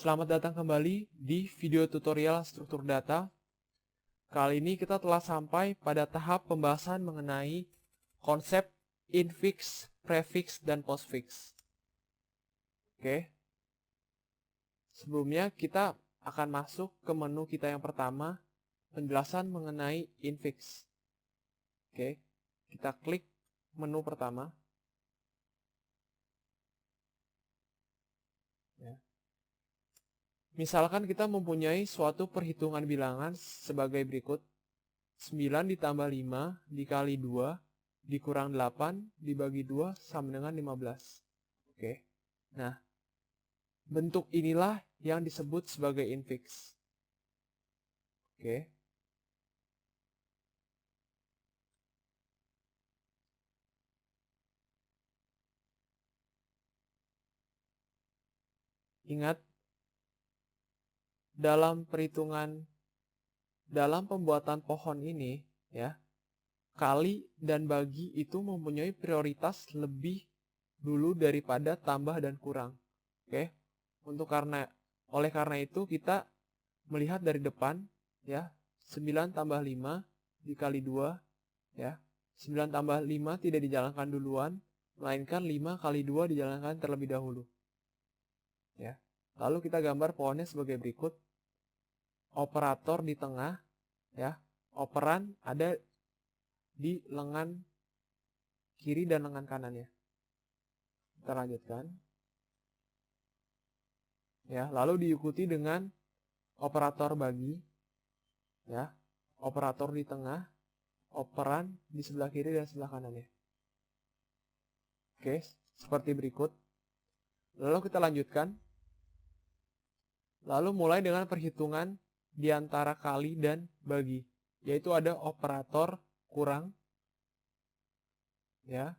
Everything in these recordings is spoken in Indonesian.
Selamat datang kembali di video tutorial struktur data. Kali ini kita telah sampai pada tahap pembahasan mengenai konsep infix, prefix, dan postfix. Oke. Sebelumnya kita akan masuk ke menu kita yang pertama, penjelasan mengenai infix. Oke. Kita klik menu pertama. Ya. Misalkan kita mempunyai suatu perhitungan bilangan sebagai berikut. 9 ditambah 5 dikali 2 dikurang 8 dibagi 2 sama dengan 15. Oke. Nah, bentuk inilah yang disebut sebagai infix. Oke. Ingat, dalam pembuatan pohon ini, ya, kali dan bagi itu mempunyai prioritas lebih dulu daripada tambah dan kurang. Oke. Oleh karena itu kita melihat dari depan, ya, 9 tambah 5 dikali 2, ya. 9 tambah 5 tidak dijalankan duluan, melainkan 5 kali 2 dijalankan terlebih dahulu. Ya. Lalu kita gambar pohonnya sebagai berikut. Operator di tengah, ya. Operan ada di lengan kiri dan lengan kanannya. Kita lanjutkan. Ya, lalu diikuti dengan operator bagi, ya. Operator di tengah, operan di sebelah kiri dan sebelah kanannya. Oke, seperti berikut. Lalu kita lanjutkan. Lalu mulai dengan perhitungan di antara kali dan bagi, yaitu ada operator kurang, ya.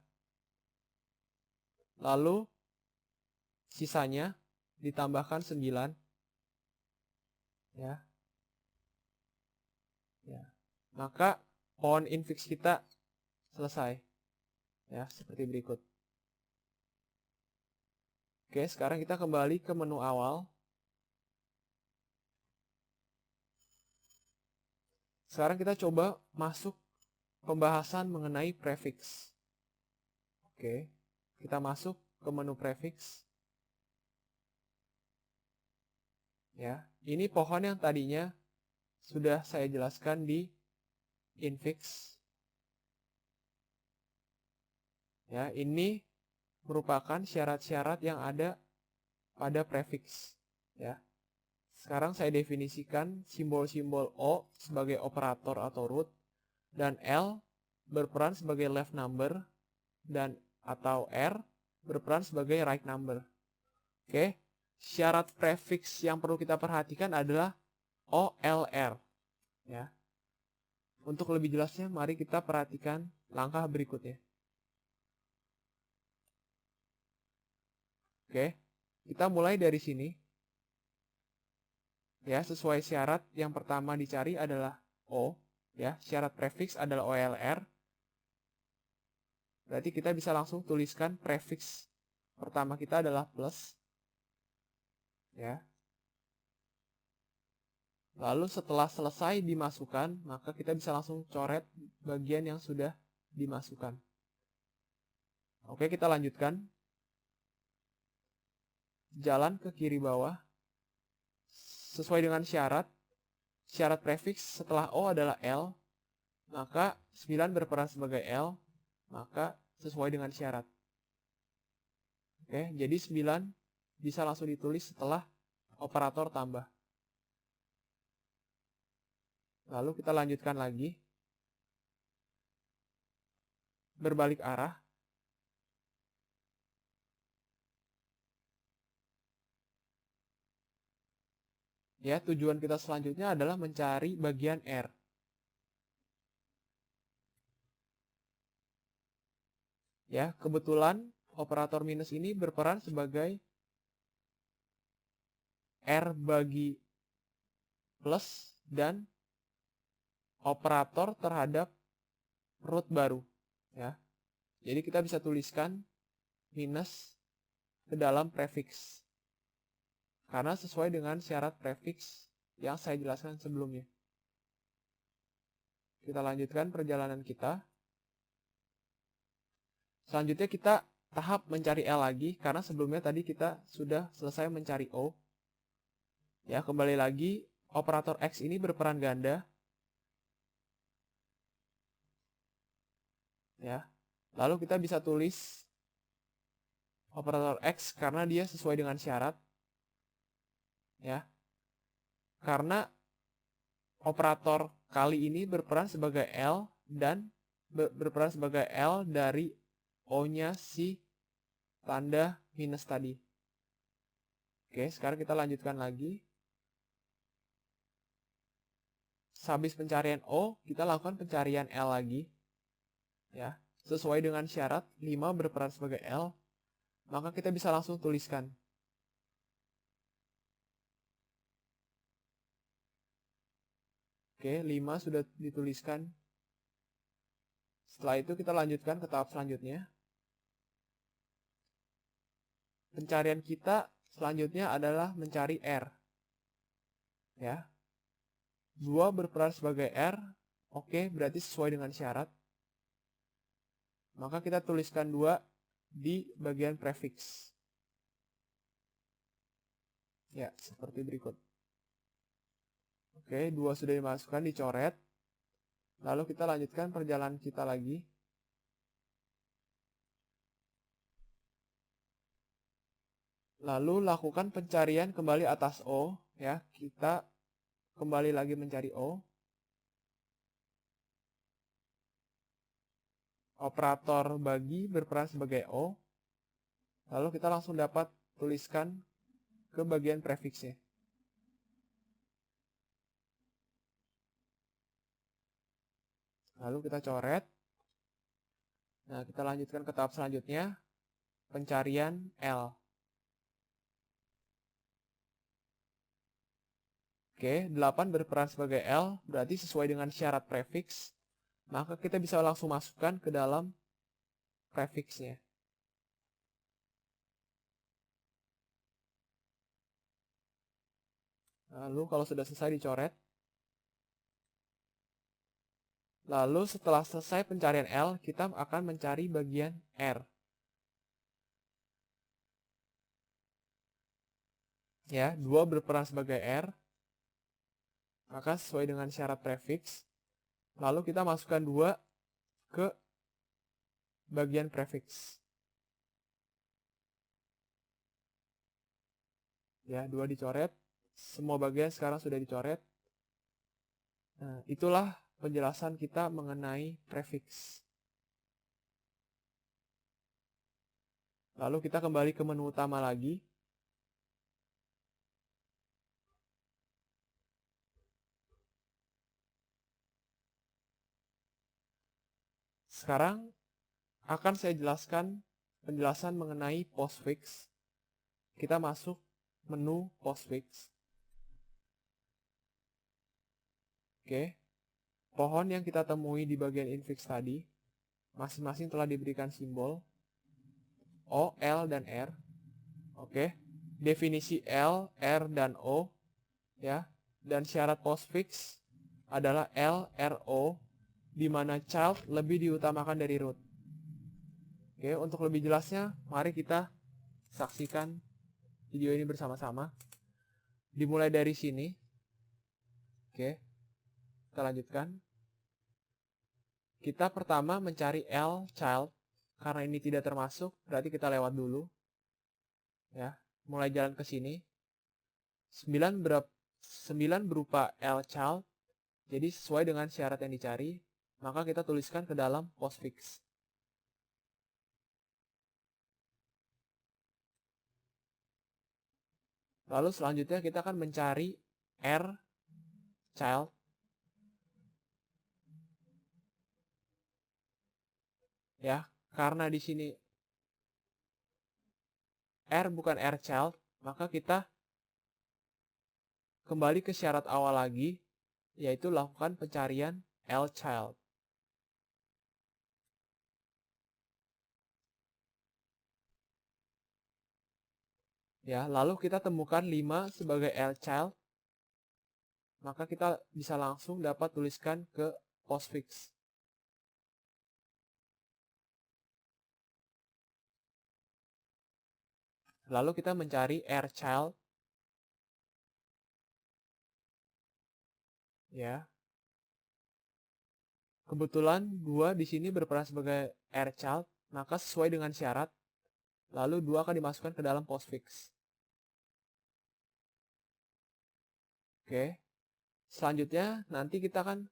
Lalu sisanya ditambahkan 9, ya. Ya. Maka pohon infix kita selesai. Ya, seperti berikut. Oke, sekarang kita kembali ke menu awal. Sekarang kita coba masuk pembahasan mengenai prefix. Oke, kita masuk ke menu prefix. Ya, ini pohon yang tadinya sudah saya jelaskan di infix. Ya, ini merupakan syarat-syarat yang ada pada prefix. Ya. Sekarang saya definisikan simbol-simbol O sebagai operator atau root, dan L berperan sebagai left number, dan atau R berperan sebagai right number. Oke, syarat prefix yang perlu kita perhatikan adalah OLR. Ya. Untuk lebih jelasnya, mari kita perhatikan langkah berikutnya. Oke, kita mulai dari sini. Ya, sesuai syarat yang pertama dicari adalah O, ya, syarat prefix adalah OLR. Berarti kita bisa langsung tuliskan prefix pertama kita adalah plus. Ya. Lalu setelah selesai dimasukkan, maka kita bisa langsung coret bagian yang sudah dimasukkan. Oke, kita lanjutkan. Jalan ke kiri bawah. Sesuai dengan syarat prefix setelah O adalah L, maka 9 berperan sebagai L, maka sesuai dengan syarat. Oke, jadi 9 bisa langsung ditulis setelah operator tambah. Lalu kita lanjutkan lagi. Berbalik arah. Ya, tujuan kita selanjutnya adalah mencari bagian R. Ya, kebetulan operator minus ini berperan sebagai R bagi plus dan operator terhadap root baru. Ya, jadi kita bisa tuliskan minus ke dalam prefix. karena sesuai dengan syarat prefix yang saya jelaskan sebelumnya. Kita lanjutkan perjalanan kita. Selanjutnya kita tahap mencari L lagi, karena sebelumnya tadi kita sudah selesai mencari O. Ya, kembali lagi, operator X ini berperan ganda. Ya, lalu kita bisa tulis operator X karena dia sesuai dengan syarat. Ya, karena operator kali ini berperan sebagai L dan berperan sebagai L dari O-nya si tanda minus tadi. Oke, sekarang kita lanjutkan lagi. Sehabis pencarian O, kita lakukan pencarian L lagi. Ya, sesuai dengan syarat 5 berperan sebagai L, maka kita bisa langsung tuliskan. Oke, 5 sudah dituliskan. Setelah itu kita lanjutkan ke tahap selanjutnya. Pencarian kita selanjutnya adalah mencari R. Ya. 2 berperan sebagai R. Oke, berarti sesuai dengan syarat. Maka kita tuliskan 2 di bagian prefix. Ya, seperti berikut. Oke, 2 sudah dimasukkan, dicoret. Lalu kita lanjutkan perjalanan kita lagi. Lalu lakukan pencarian kembali atas O. Ya, kita kembali lagi mencari O. Operator bagi berperan sebagai O. Lalu kita langsung dapat tuliskan ke bagian prefixnya. Lalu kita coret. Nah, kita lanjutkan ke tahap selanjutnya. Pencarian L. Oke, 8 berperan sebagai L, berarti sesuai dengan syarat prefix. Maka kita bisa langsung masukkan ke dalam prefixnya. Lalu kalau sudah selesai dicoret. Lalu setelah selesai pencarian L, kita akan mencari bagian R. Ya, 2 berperan sebagai R. Maka sesuai dengan syarat prefix. Lalu kita masukkan 2 ke bagian prefix. Ya, 2 dicoret. Semua bagian sekarang sudah dicoret. Nah, itulah penjelasan kita mengenai prefix. Lalu kita kembali ke menu utama lagi. Sekarang akan saya jelaskan penjelasan mengenai postfix. Kita masuk menu postfix. Oke. Pohon yang kita temui di bagian infix tadi, masing-masing telah diberikan simbol O, L, dan R. Oke. Definisi L, R, dan O. Ya. Dan syarat postfix adalah L, R, O, di mana child lebih diutamakan dari root. Oke, untuk lebih jelasnya, mari kita saksikan video ini bersama-sama. Dimulai dari sini. Oke, kita lanjutkan. Kita pertama mencari L, child. Karena ini tidak termasuk, berarti kita lewat dulu. Ya, mulai jalan ke sini. 9 berupa L, child. Jadi sesuai dengan syarat yang dicari, maka kita tuliskan ke dalam postfix. Lalu selanjutnya kita akan mencari R, child. Ya, karena di sini R bukan R child, maka kita kembali ke syarat awal lagi, yaitu lakukan pencarian L child. Ya, lalu kita temukan 5 sebagai L-child, maka kita bisa langsung dapat tuliskan ke postfix. Lalu kita mencari R-child. Ya. Kebetulan 2 di sini berperan sebagai R-child, maka sesuai dengan syarat, lalu 2 akan dimasukkan ke dalam postfix. Oke. Selanjutnya nanti kita akan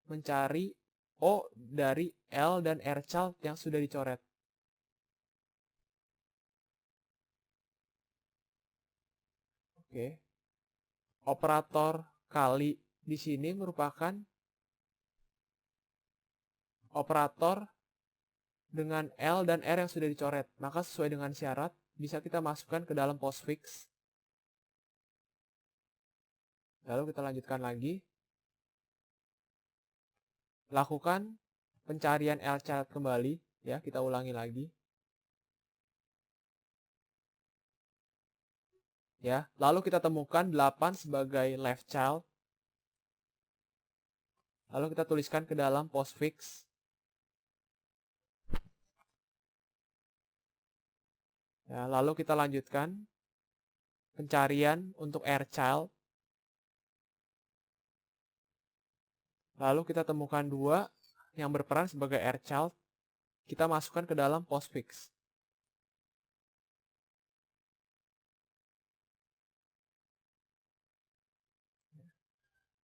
mencari O dari L dan R-child yang sudah dicoret. Oke. Operator kali di sini merupakan operator dengan L dan R yang sudah dicoret. Maka sesuai dengan syarat, bisa kita masukkan ke dalam postfix. Lalu kita lanjutkan lagi. Lakukan pencarian L-child kembali. Ya, kita ulangi lagi. Ya, lalu kita temukan 8 sebagai left child. Lalu kita tuliskan ke dalam postfix. Ya, lalu kita lanjutkan pencarian untuk R-child. Lalu kita temukan 2 yang berperan sebagai R-child. Kita masukkan ke dalam postfix.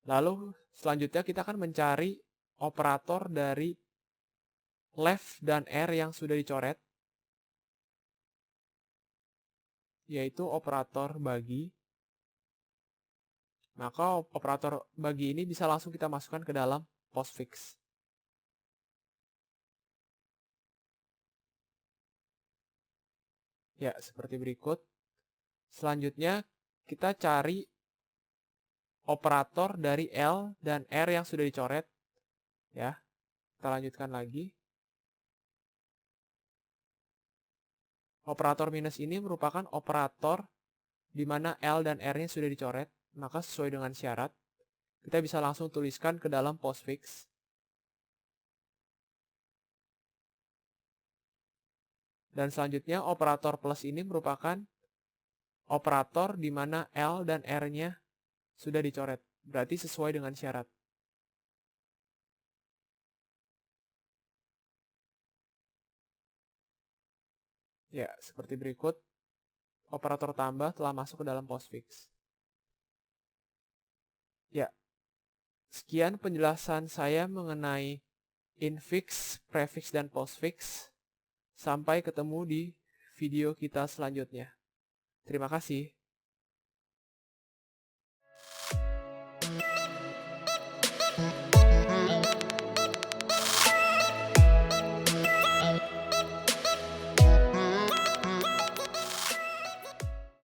Lalu selanjutnya kita akan mencari operator dari left dan R yang sudah dicoret, yaitu operator bagi. Maka operator bagi ini bisa langsung kita masukkan ke dalam postfix. Ya, seperti berikut. Selanjutnya kita cari operator dari L dan R yang sudah dicoret. Ya, kita lanjutkan lagi. Operator minus ini merupakan operator di mana L dan R-nya sudah dicoret. Maka sesuai dengan syarat, kita bisa langsung tuliskan ke dalam postfix. Dan selanjutnya operator plus ini merupakan operator di mana L dan R-nya sudah dicoret. Berarti sesuai dengan syarat. Ya, seperti berikut. Operator tambah telah masuk ke dalam postfix. Ya, sekian penjelasan saya mengenai infix, prefix, dan postfix. Sampai ketemu di video kita selanjutnya. Terima kasih.